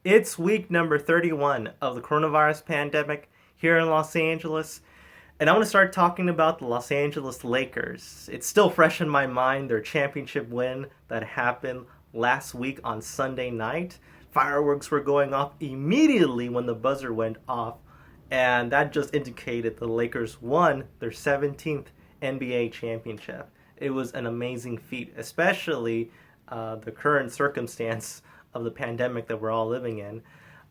It's week number 31 of the coronavirus pandemic here in Los Angeles. And I want to start talking about the Los Angeles Lakers. It's still fresh in my mind, their championship win that happened last week on Sunday night. Fireworks were going off immediately when the buzzer went off, and that just indicated the Lakers won their 17th NBA championship. It was an amazing feat, especially the current circumstance of the pandemic that we're all living in.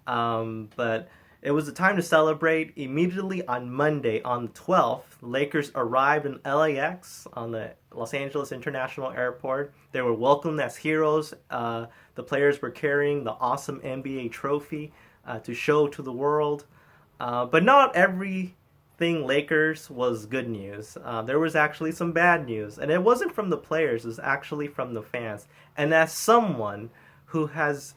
But it was a time to celebrate. Immediately on Monday, on the 12th, Lakers arrived in LAX on the Los Angeles International Airport. They were welcomed as heroes. The players were carrying the awesome NBA trophy to show to the world. But not everything Lakers was good news. There was actually some bad news. And it wasn't from the players, it was actually from the fans. And as someone who has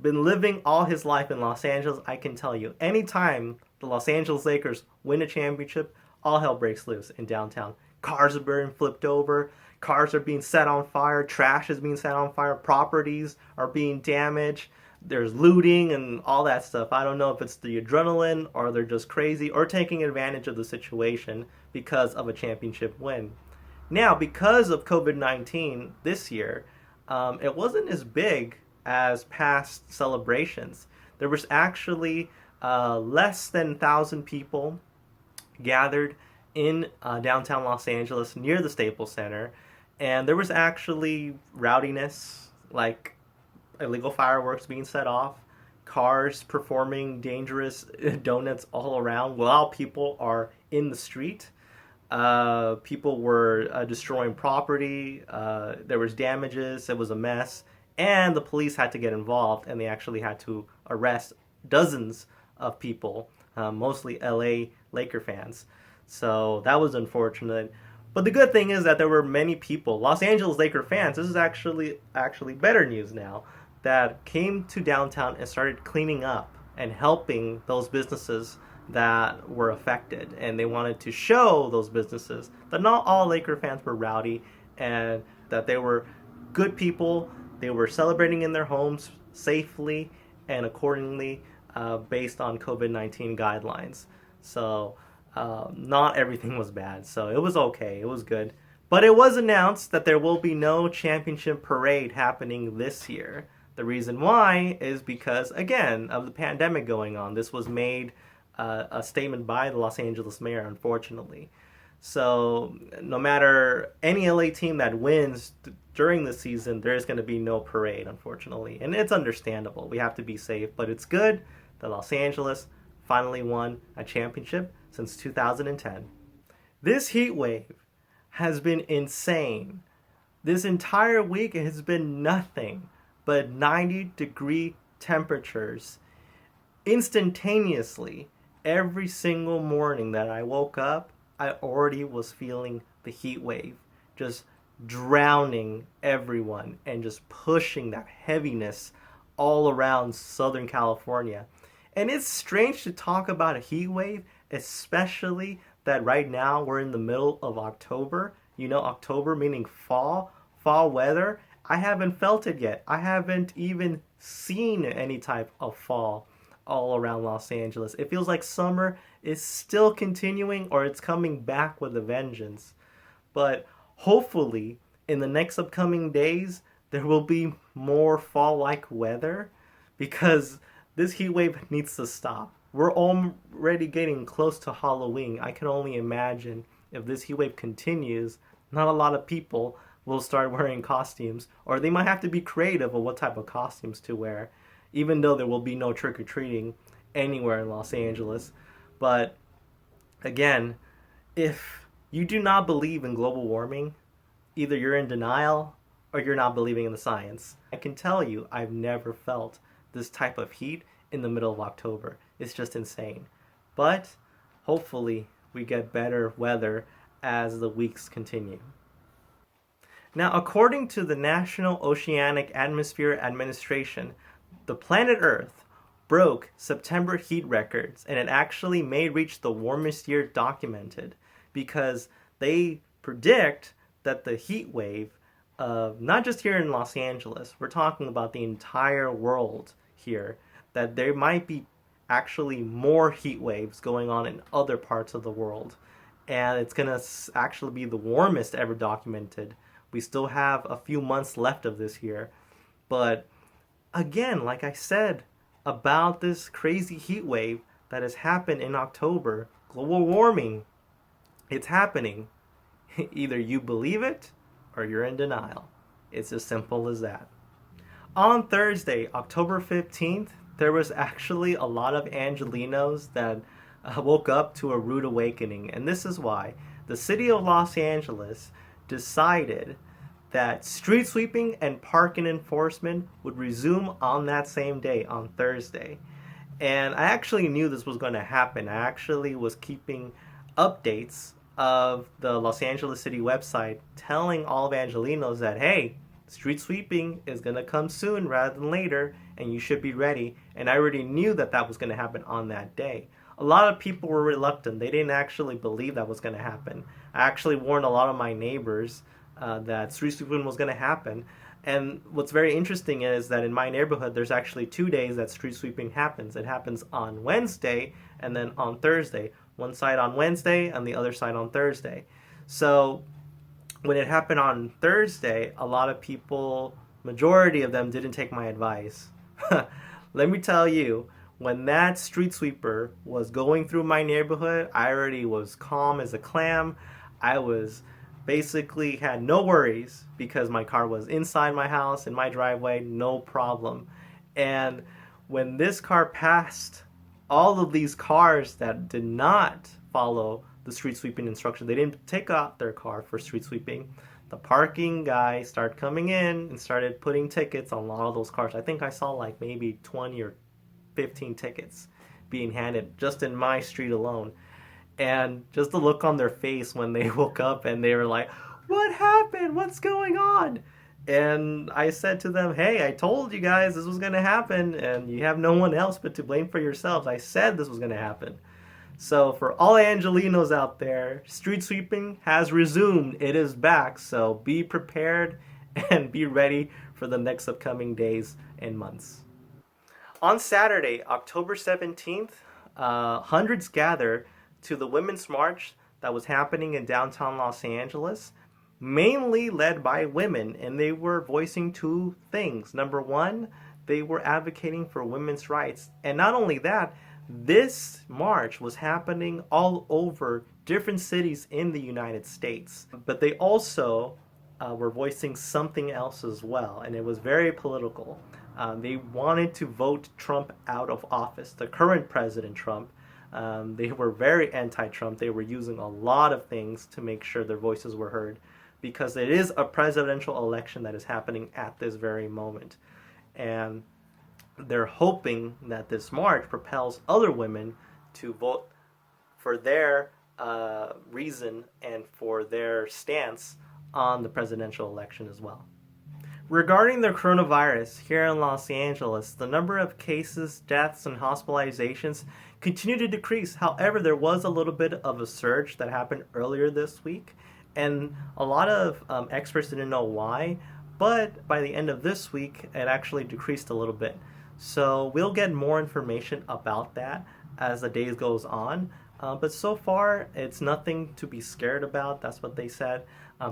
been living all his life in Los Angeles, I can tell you, anytime the Los Angeles Lakers win a championship, all hell breaks loose in downtown. Cars are being flipped over, cars are being set on fire, trash is being set on fire, properties are being damaged, there's looting and all that stuff. I don't know if it's the adrenaline or they're just crazy or taking advantage of the situation because of a championship win. Now, because of COVID-19 this year, it wasn't as big as past celebrations. There was actually less than 1,000 people gathered in downtown Los Angeles near the Staples Center, and there was actually rowdiness, like illegal fireworks being set off, cars performing dangerous donuts all around while people are in the street. People were destroying property. There was damages. It was a mess. And the police had to get involved, and they actually had to arrest dozens of people, mostly LA Laker fans. So that was unfortunate. But the good thing is that there were many people, Los Angeles Laker fans, this is actually better news now, that came to downtown and started cleaning up and helping those businesses that were affected. And they wanted to show those businesses that not all Laker fans were rowdy and that they were good people. They were celebrating in their homes safely and accordingly based on COVID-19 guidelines. So not everything was bad. So it was okay. It was good. But it was announced that there will be no championship parade happening this year. The reason why is because, again, of the pandemic going on. This was made a statement by the Los Angeles mayor, unfortunately. So no matter any LA team that wins during the season, there's going to be no parade, unfortunately. And it's understandable. We have to be safe. But it's good that Los Angeles finally won a championship since 2010. This heat wave has been insane. This entire week it has been nothing but 90-degree temperatures instantaneously. Every single morning that I woke up, I already was feeling the heat wave, just drowning everyone and just pushing that heaviness all around Southern California. And it's strange to talk about a heat wave, especially that right now we're in the middle of October. You know, October meaning fall weather. I haven't felt it yet. I haven't even seen any type of fall all around Los Angeles. It feels like summer is still continuing or it's coming back with a vengeance. But hopefully in the next upcoming days there will be more fall-like weather because this heat wave needs to stop. We're already getting close to Halloween. I can only imagine if this heat wave continues, not a lot of people will start wearing costumes, or they might have to be creative of what type of costumes to wear, even though there will be no trick-or-treating anywhere in Los Angeles. But again, if you do not believe in global warming, either you're in denial or you're not believing in the science. I can tell you I've never felt this type of heat in the middle of October. It's just insane. But hopefully we get better weather as the weeks continue. Now, according to the National Oceanic Atmosphere Administration, the planet Earth broke September heat records, and it actually may reach the warmest year documented because they predict that the heat wave, not just here in Los Angeles, we're talking about the entire world here, that there might be actually more heat waves going on in other parts of the world. And it's going to actually be the warmest ever documented. We still have a few months left of this year. But again, like I said about this crazy heat wave that has happened in October, global warming, it's happening. Either you believe it or you're in denial. It's as simple as that. On Thursday, October 15th, there was actually a lot of Angelenos that woke up to a rude awakening. And this is why the city of Los Angeles decided that street sweeping and parking enforcement would resume on that same day, on Thursday. And I actually knew this was going to happen. I actually was keeping updates of the Los Angeles City website telling all of Angelenos that, hey, street sweeping is going to come soon rather than later, and you should be ready. And I already knew that that was going to happen on that day. A lot of people were reluctant. They didn't actually believe that was going to happen. I actually warned a lot of my neighbors that street sweeping was going to happen. And what's very interesting is that in my neighborhood, there's actually 2 days that street sweeping happens. It happens on Wednesday and then on Thursday. One side on Wednesday and the other side on Thursday. So when it happened on Thursday, a lot of people, majority of them, didn't take my advice. Let me tell you, when that street sweeper was going through my neighborhood, I already was calm as a clam. I was basically had no worries because my car was inside my house, in my driveway, no problem. And when this car passed, all of these cars that did not follow the street sweeping instruction, they didn't take out their car for street sweeping, the parking guy started coming in and started putting tickets on a lot of those cars. I think I saw like maybe 20 or 15 tickets being handed just in my street alone. And just the look on their face when they woke up and they were like, what happened? What's going on? And I said to them, hey, I told you guys this was going to happen, and you have no one else but to blame for yourselves. I said this was going to happen. So for all Angelenos out there, street sweeping has resumed. It is back. So be prepared and be ready for the next upcoming days and months. On Saturday, October 17th, hundreds gathered to the Women's March that was happening in downtown Los Angeles, mainly led by women, and they were voicing two things. Number one, they were advocating for women's rights. And not only that, this march was happening all over different cities in the United States. But they also were voicing something else as well, and it was very political. They wanted to vote Trump out of office, the current President Trump. They were very anti-Trump. They were using a lot of things to make sure their voices were heard, because it is a presidential election that is happening at this very moment. And they're hoping that this march propels other women to vote for their reason and for their stance on the presidential election as well. Regarding the coronavirus here in Los Angeles, the number of cases, deaths, and hospitalizations continue to decrease. However, there was a little bit of a surge that happened earlier this week, and a lot of experts didn't know why, but by the end of this week, it actually decreased a little bit. So we'll get more information about that as the days goes on. But so far, it's nothing to be scared about. That's what they said.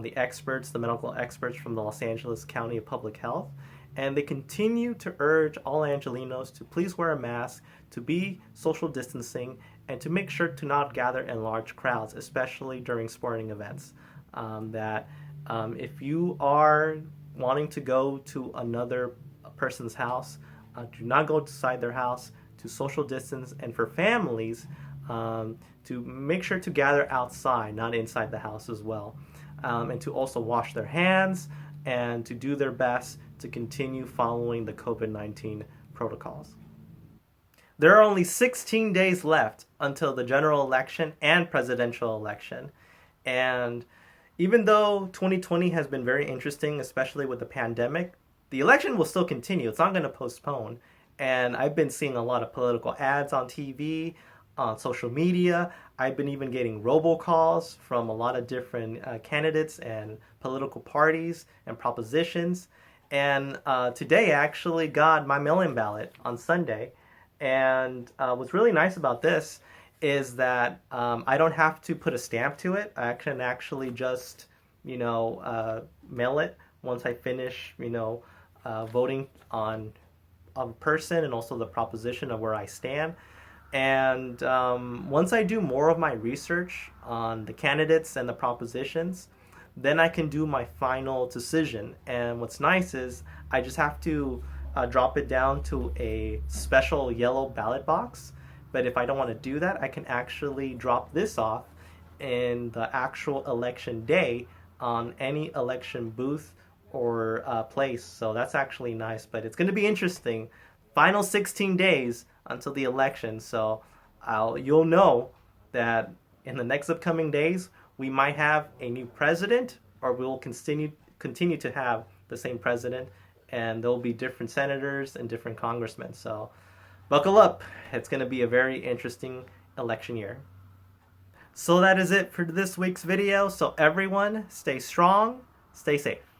The experts, the medical experts from the Los Angeles County of Public Health. And they continue to urge all Angelenos to please wear a mask, to be social distancing, and to make sure to not gather in large crowds, especially during sporting events. If you are wanting to go to another person's house, do not go inside their house, to social distance, and for families, to make sure to gather outside, not inside the house as well. And to also wash their hands and to do their best to continue following the COVID-19 protocols. There are only 16 days left until the general election and presidential election. And even though 2020 has been very interesting, especially with the pandemic, the election will still continue. It's not going to postpone. And I've been seeing a lot of political ads on TV, on social media. I've been even getting robocalls from a lot of different candidates and political parties and propositions. And today I actually got my mail-in ballot on Sunday. And what's really nice about this is that I don't have to put a stamp to it. I can actually just, mail it once I finish, voting on a person and also the proposition of where I stand. And once I do more of my research on the candidates and the propositions, then I can do my final decision. And what's nice is I just have to drop it down to a special yellow ballot box. But if I don't want to do that, I can actually drop this off in the actual election day on any election booth or place. So that's actually nice. But it's going to be interesting. Final 16 days until the election. So you'll know that in the next upcoming days, we might have a new president, or we will continue to have the same president, and there'll be different senators and different congressmen. So buckle up. It's going to be a very interesting election year. So that is it for this week's video. So everyone, stay strong, stay safe.